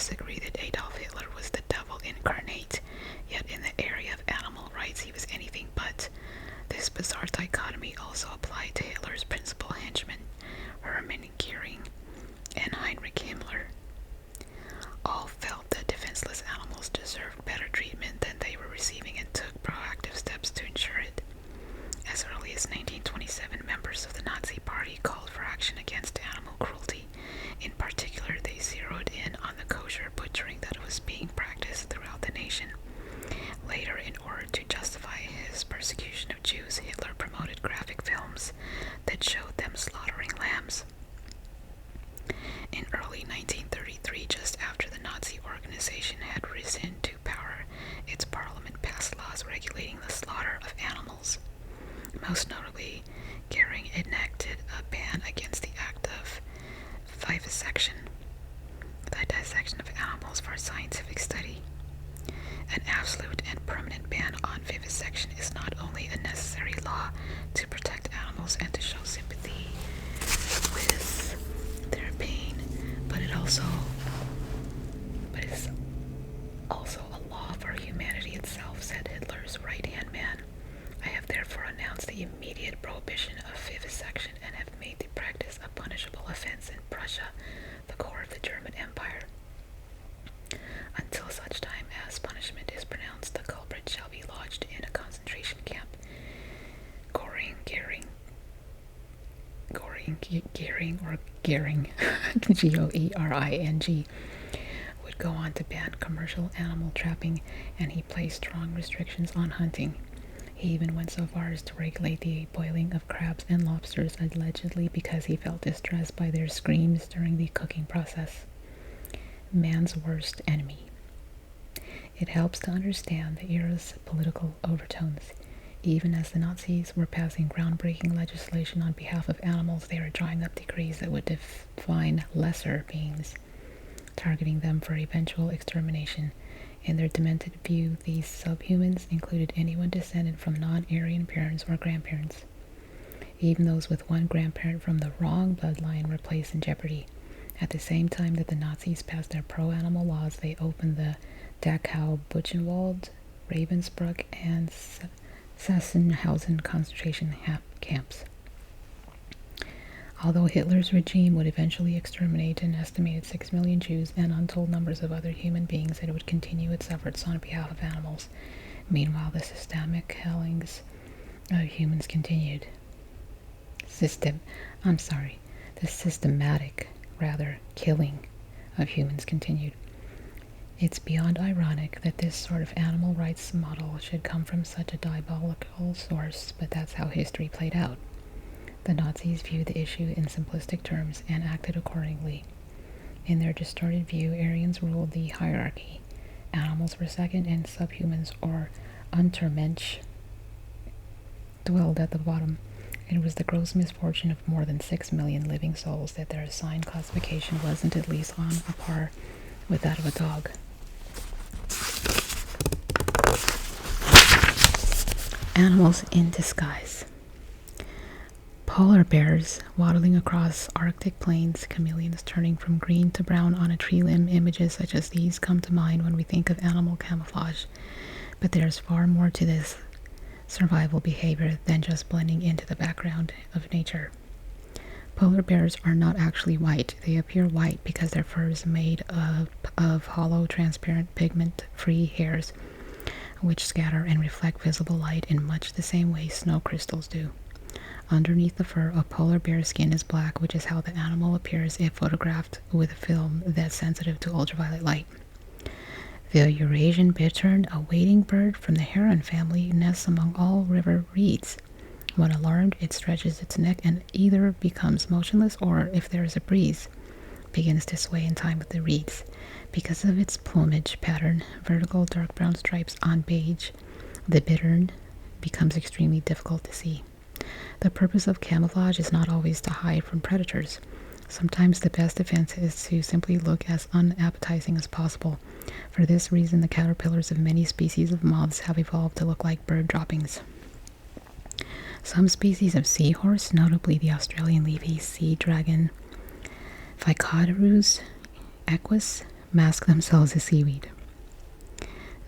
disagree that Adolf Hitler was the devil incarnate, yet in the area of animal rights he was anything but. This bizarre dichotomy also applied to Hitler's principal henchmen, Hermann Goering and Heinrich Himmler. All felt that defenseless animals deserved better treatment than they were receiving and took proactive steps to ensure it. As early as 1927, members of the Nazi Party called for action against animal cruelty. In particular, they zeroed in on the kosher butchering that was being practiced throughout the nation. Later, in order to justify his persecution of Jews, Hitler promoted graphic films that showed them slaughtering lambs. In early 1933, just after the Nazi organization had risen to power, its parliament passed laws regulating the slaughter of animals. Most notably, Goering enacted a ban against the act of vivisection, the dissection of animals for scientific study. An absolute and permanent ban on vivisection is not only a necessary law to protect animals and to show sympathy with their pain, but it is also a law for humanity itself, said Hitler's right-hand man. I have therefore announced the immediate prohibition of vivisection and have made the practice a punishable offense in Prussia, the core of the German Empire. Until such time as punishment is pronounced, the culprit shall be lodged in a concentration camp. Goering, Goering, would go on to ban commercial animal trapping, and he placed strong restrictions on hunting. He even went so far as to regulate the boiling of crabs and lobsters, allegedly because he felt distressed by their screams during the cooking process. Man's worst enemy. It helps to understand the era's political overtones. Even as the Nazis were passing groundbreaking legislation on behalf of animals, they were drawing up decrees that would define lesser beings, targeting them for eventual extermination. In their demented view, these subhumans included anyone descended from non-Aryan parents or grandparents. Even those with one grandparent from the wrong bloodline were placed in jeopardy. At the same time that the Nazis passed their pro-animal laws, they opened the Dachau, Buchenwald, Ravensbrück, and Sachsenhausen concentration camps. Although Hitler's regime would eventually exterminate an estimated 6 million Jews and untold numbers of other human beings, it would continue its efforts on behalf of animals. Meanwhile, the systematic killings of humans continued. The systematic, killing of humans continued. It's beyond ironic that this sort of animal rights model should come from such a diabolical source, but that's how history played out. The Nazis viewed the issue in simplistic terms and acted accordingly. In their distorted view, Aryans ruled the hierarchy. Animals were second, and subhumans, or Untermensch, dwelled at the bottom. It was the gross misfortune of more than 6 million living souls that their assigned classification wasn't at least on a par with that of a dog. Animals in disguise. Polar bears waddling across Arctic plains, chameleons turning from green to brown on a tree limb. Images such as these come to mind when we think of animal camouflage. But there's far more to this survival behavior than just blending into the background of nature. Polar bears are not actually white. They appear white because their fur is made of hollow, transparent, pigment-free hairs, which scatter and reflect visible light in much the same way snow crystals do. Underneath the fur, a polar bear's skin is black, which is how the animal appears if photographed with a film that's sensitive to ultraviolet light. The Eurasian bittern, a wading bird from the heron family, nests among all river reeds. When alarmed, it stretches its neck and either becomes motionless or, if there is a breeze, begins to sway in time with the reeds. Because of its plumage pattern, vertical dark brown stripes on beige, the bittern becomes extremely difficult to see. The purpose of camouflage is not always to hide from predators. Sometimes the best defense is to simply look as unappetizing as possible. For this reason, the caterpillars of many species of moths have evolved to look like bird droppings. Some species of seahorse, notably the Australian leafy sea dragon Phycoderus equus, mask themselves as seaweed.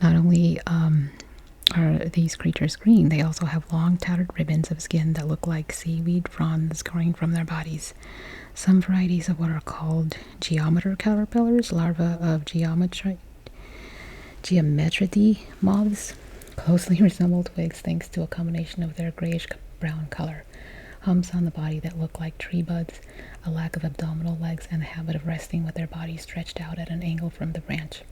Not only are these creatures green, they also have long tattered ribbons of skin that look like seaweed fronds growing from their bodies. Some varieties of what are called geometer caterpillars, larvae of geometridae moths, closely resemble twigs thanks to a combination of their grayish-brown color, humps on the body that look like tree buds, a lack of abdominal legs, and the habit of resting with their bodies stretched out at an angle from the branch.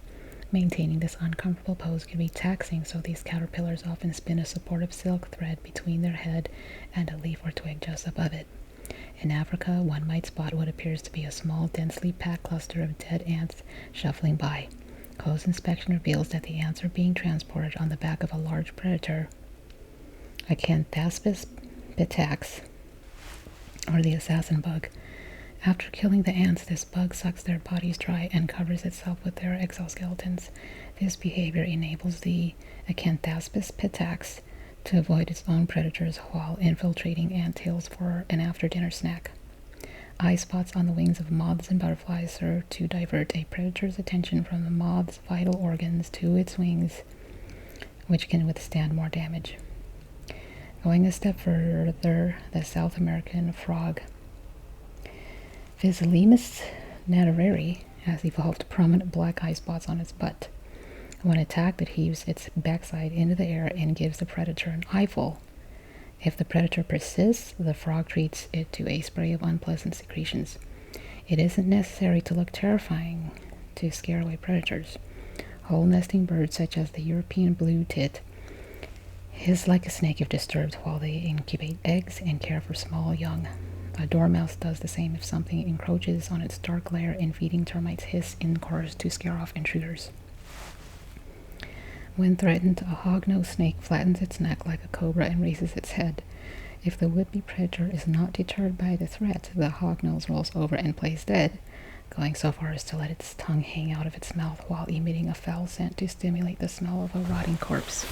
Maintaining this uncomfortable pose can be taxing, so these caterpillars often spin a supportive silk thread between their head and a leaf or twig just above it. In Africa, one might spot what appears to be a small, densely packed cluster of dead ants shuffling by. Close inspection reveals that the ants are being transported on the back of a large predator, Acanthaspis pitax, or the assassin bug. After killing the ants, this bug sucks their bodies dry and covers itself with their exoskeletons. This behavior enables the Acanthaspis pitax to avoid its own predators while infiltrating ant hills for an after-dinner snack. Eye spots on the wings of moths and butterflies serve to divert a predator's attention from the moth's vital organs to its wings, which can withstand more damage. Going a step further, the South American frog Physalimys natareri has evolved prominent black eye spots on its butt. When attacked, it heaves its backside into the air and gives the predator an eyeful. If the predator persists, the frog treats it to a spray of unpleasant secretions. It isn't necessary to look terrifying to scare away predators. Hole-nesting birds such as the European blue tit hiss like a snake if disturbed while they incubate eggs and care for small young. A dormouse does the same if something encroaches on its dark lair, and feeding termites hiss in chorus to scare off intruders. When threatened, a hognose snake flattens its neck like a cobra and raises its head. If the would-be predator is not deterred by the threat, the hognose rolls over and plays dead, going so far as to let its tongue hang out of its mouth while emitting a foul scent to stimulate the smell of a rotting corpse.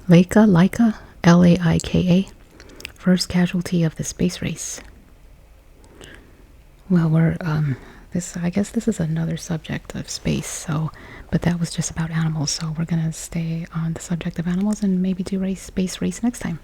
Laika, Laika, first casualty of the space race. Well, I guess this is another subject of space, but that was just about animals, so we're gonna stay on the subject of animals and maybe do space race next time.